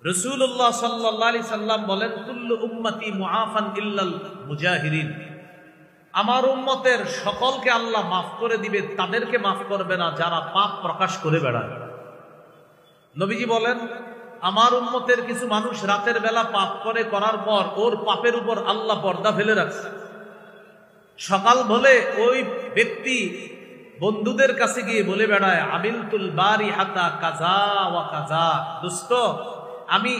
রাসূলুল্লাহ সাল্লাল্লাহু আলাইহি সাল্লাম বলেন, কুল্লু উম্মতি মুআফান ইল্লাল মুজাহিরিন, আমার উম্মতের সকলকে আল্লাহ মাফ করে দিবে, তাদেরকে মাফ করবে না যারা পাপ প্রকাশ করে বেড়ায়। নবীজি বলেন, আমার উম্মতের কিছু মানুষ রাতের বেলা পাপ করার পর ওর পাপের উপর আল্লাহ পর্দা ফেলে রাখছে। সকাল হলে ওই ব্যক্তি বন্ধুদের কাছে গিয়ে বলে বেড়ায়, আমিলতুল বারিহাতা কাযা ওয়া কাযা, দোস্ত আমি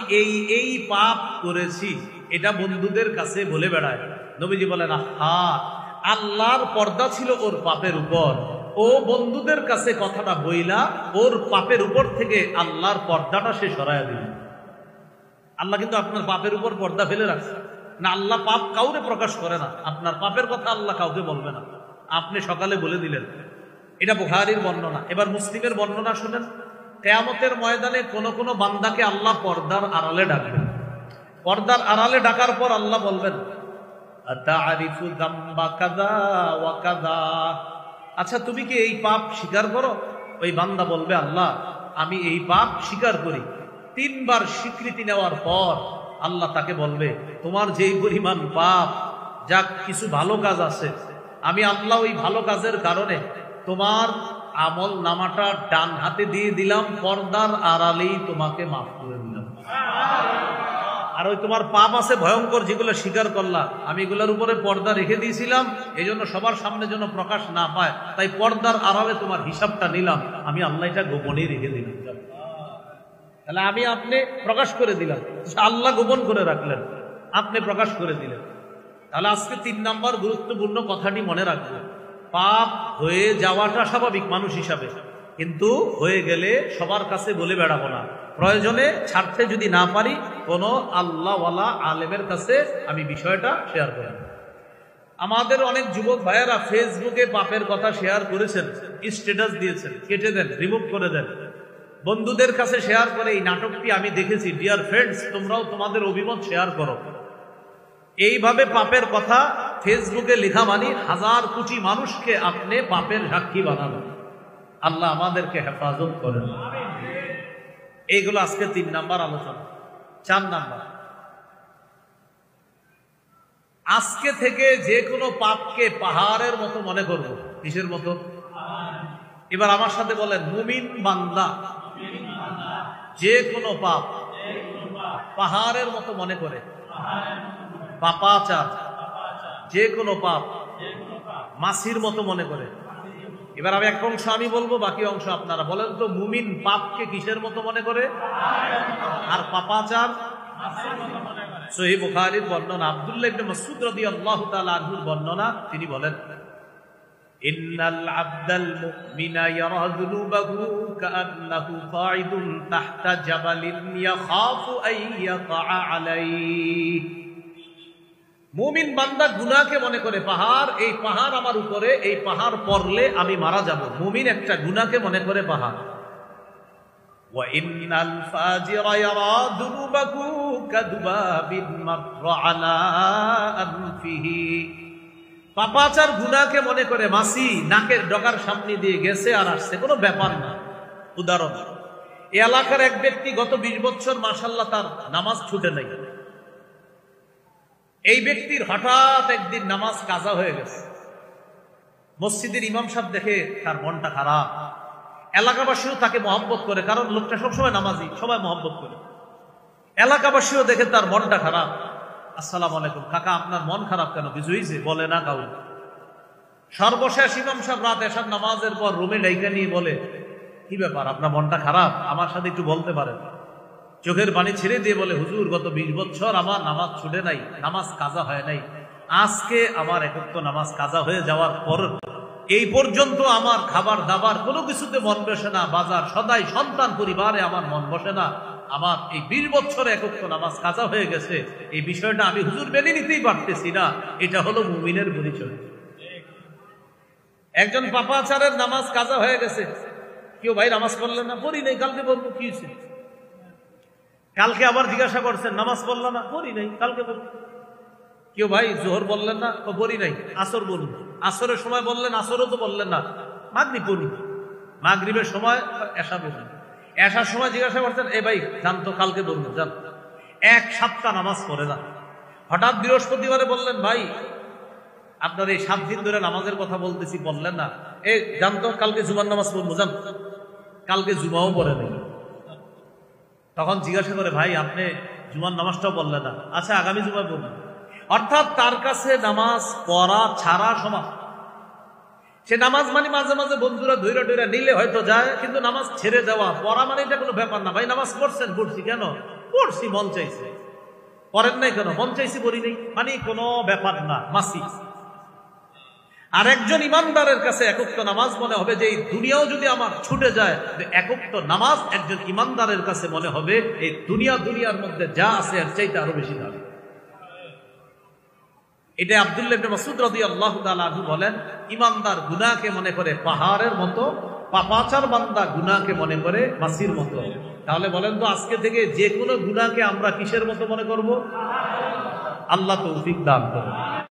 এই পাপ করেছি, এটা বন্ধুদের কাছে বলে বেড়ায়। নবীজি বলেন, আহা, আল্লাহর পর্দা ছিল ওর পাপের উপর, ও বন্ধুদের কাছে কথাটা বইলা ওর পাপের উপর থেকে আল্লাহর পর্দাটা সে সরাইয়া দিল। আল্লাহ কিন্তু আপনার পাপের উপর পর্দা ফেলে রাখছে না। আল্লাহ পাপ কাউরে প্রকাশ করে না, আপনার পাপের কথা আল্লাহ কাউকে বলবে না, আপনি সকালে বলে দিলেন। এটা বুখারীর বর্ণনা। এবার মুসলিমের বর্ণনা শুনেন। কিয়ামতের ময়দানে কোন কোন বান্দাকে আল্লাহ পর্দার আড়ালে ডাকবেন। পর্দার আড়ালে ডাকার পর আল্লাহ বলবেন, আতারিফু যামবা কাযা ওয়া কাযা, আচ্ছা তুমি কি এই পাপ স্বীকার করো? ওই বান্দা বলবে, আল্লাহ আমি এই পাপ স্বীকার করি। 3 বার স্বীকৃতি নেওয়ার পর আল্লাহ তাকে বলবে, তোমার যেই পরিমাণ পাপ, যা কিছু ভালো কাজ আছে, আমি আল্লাহ ওই ভালো কাজের কারণে তোমার আমল নামাটা ডান হাতে দিয়ে দিলাম, পর্দার আড়ালেই তোমাকে মাফ করে দিলাম। আর ওই তোমার পাপ আছে ভয়ঙ্কর, যেগুলো স্বীকার করলা, আমি এগুলোর উপরে পর্দা রেখে দিয়েছিলাম, এই জন্য সবার সামনে যেন প্রকাশ না পায়, তাই পর্দার আড়ালে তোমার হিসাবটা নিলাম, আমি আল্লাহ এটা গোপনে রেখে দিলাম। তাহলে আমি আপনি প্রকাশ করে দিলাম, আল্লাহ গোপন করে রাখলেন, আপনি প্রকাশ করে দিলেন। তাহলে আজকে 3 নম্বর গুরুত্বপূর্ণ কথাটি মনে রাখবো, পাপ হয়ে যাওয়াটা স্বাভাবিক মানুষ হিসাবে, কিন্তু হয়ে গেলে সবার কাছে বলে বেড়াবো না। প্রয়োজনে ছাড়তে যদি না পারি, কোনো আল্লাহওয়ালা আলেমের কাছে আমি বিষয়টা শেয়ার করি। আমাদের অনেক যুবক ভাইয়েরা ফেসবুকে পাপের কথা শেয়ার করেছেন, স্ট্যাটাস দিয়েছেন, কেটে দেন, রিমুভ করে দেন, বন্ধুদের কাছে শেয়ার করে এই নাটকটি আমি দেখেছি। ডিয়ার ফ্রেন্ডস, তোমরাও তোমাদের অভিমত শেয়ার করো। এইভাবে পাপের কথা ফেসবুকে লেখা মানে 1000 কোটি মানুষকে আপনি পাপের সাক্ষী বানাবেন। আল্লাহ আমাদেরকে হেফাজত করেন। এইগুলো আজকে 3 নাম্বার আলোচনা। 4 নাম্বার, আজকে থেকে যে কোনো পাপকে পাহাড়ের মতো মনে করব। কিসের মতো? এবার আমার সাথে বলেন, মুমিন বান্দা যে কোনো পাপ পাহাড়ের মতো মনে করে। পাপাচার যে কোনো পাপ মাছির মতো মনে করে। এবার আমি এক অংশ আমি বলবো, বাকি অংশ আপনারা বলেন তো, মুমিন পাপকে কিসের মতো মনে করে আর পাপাচার? সহিহ বুখারীর বর্ণনা, আব্দুল্লাহ ইবনে মাসউদ রাদিয়াল্লাহু তাআলা আনহুর বর্ণনা, তিনি বলেন, ইন্নাল আবদাল মুমিনা ইয়ারা যুনুবাহু কাআন্নাহু কাঈদুন তাহতা জাবালিন ইয়াখাফু আইয়াকা আলাইহি। মুমিন বান্দা গুনাহকে মনে করে পাহাড়, এই পাহাড় আমার উপরে, এই পাহাড় পড়লে আমি মারা যাব। মুমিন একটা গুনাহকে মনে করে পাহাড়। ওয়া ইন্নাল ফাজিরা ইয়ারা যুনুবাহু কাদুবাবিন মাররা আলা আনফিহি। পাপাচার গুনাহকে মনে করে মাছি নাকের ডগার সামনে দিয়ে গেছে আর আসছে, কোনো ব্যাপার না। উদাহরণ, এই এলাকার এক ব্যক্তি গত 20 বছর মাশাআল্লাহ তার নামাজ ছুটে নাই। এই ব্যক্তির হঠাৎ একদিন নামাজ কাজা হয়ে গেছে। মসজিদের ইমাম সাহেব দেখে তার মনটা খারাপ। এলাকাবাসীও তাকে মহব্বত করে, কারণ লোকটা সবসময় নামাজি, সবাই মহব্বত করে। এলাকাবাসীও দেখে তার মনটা খারাপ। আসসালামু আলাইকুম, কাকা আপনার মন খারাপ কেন? কিছু হয়েছে? বলে না কাউ। সর্বশেষ ইমাম সাহেব রাত এশার নামাজের পর রুমে ডাইকা নিয়ে বলে, কি ব্যাপার, আপনার মনটা খারাপ? আমার সাথে একটু বলতে পারেন? চোখের পানি ছেড়ে দিয়ে বলে, হুজুর গত 20 বছর আমার নামাজ ছুটে নাই, নামাজ কাজা হয় নাই। আজকে আমার একত্র নামাজ কাজা হয়ে যাওয়ার পর এই পর্যন্ত আমার খাবার দাবার কোনো কিছুতে মন বসে না, বাজার সদাই সন্তান পরিবারে আমার মন বসে না। আমার এই 20 বছরে একত্র নামাজ কাজা হয়ে গেছে। এই বিষয়টা আমি হুজুর মেনে নিতেই পারতেছি না। এটা হলো মুমিনের পরিচয়। একজন পাপাচারের নামাজ কাজা হয়ে গেছে। কেউ ভাই নামাজ পড়লেন না? পড়ি নাই, কালকে পড়বো। কি হয়েছে? কালকে আবার জিজ্ঞাসা করছেন, নামাজ পড়লাম না? পড়ি নাই, কালকে পড়ব। কেউ ভাই জোহর বললেন না? তো পড়ি নাই, আসর বলুন। আসরের সময় বললেন, আসরও তো বললেন না। মাগরিব পড়ুন। মাগরিবের সময় এশা বলুন। আসার সময় জিজ্ঞাসা করছেন, এ ভাই যান তো, কালকে বলবো, যান 1 সপ্তাহ নামাজ পড়ে না। হঠাৎ বৃহস্পতিবারে বললেন, ভাই আপনার এই 7 দিন ধরে নামাজের কথা বলতেছি, বললেন না, এ যান তো, কালকে জুমার নামাজ পড়বো, যান। কালকে জুমাও পড়ে নেই। তখন জিজ্ঞাসা করে, ভাই আপনি জুমার নামাজটাও বললেন না, আচ্ছা আগামী জুমায় পড়বেন। অর্থাৎ তার কাছে নামাজ পড়া ছাড়া সমান। সে নামাজ মানে মাঝে মাঝে বন্ধুরা ধৈর্য টৈরা নিলে হয়তো যায়, কিন্তু নামাজ ছেড়ে যাওয়া, পড়া মানে এটা কোনো ব্যাপার না। ভাই নামাজ পড়ছেন, পড়ছি কেন, পড়ছি মন চাইছে। পড়েন নাই কেন, মন চাইছি পড়ি নেই, মানে কোনো ব্যাপার না, মাসি। আর একজন ইমানদারের কাছে একক নামাজ মনে হবে যে এই দুনিয়াও যদি আমার ছুটে যায়, একক নামাজ একজন ইমানদারের কাছে মনে হবে এই দুনিয়ার মধ্যে যা আছে এর চাইতে আরো বেশি দামি। এটা আব্দুল্লাহ ইবনে মাসউদ রাদিয়াল্লাহু তাআলা আনহু বলেন, ইমানদার গুনাহকে মনে করে পাহাড়ের মতো, পাপাচার বান্দা গুনাহকে মনে করে মাছির মতো। তাহলে বলেন তো, আজকে থেকে যে কোনো গুনাহকে আমরা কিসের মতো মনে করব? আল্লাহ তৌফিক দান করুন।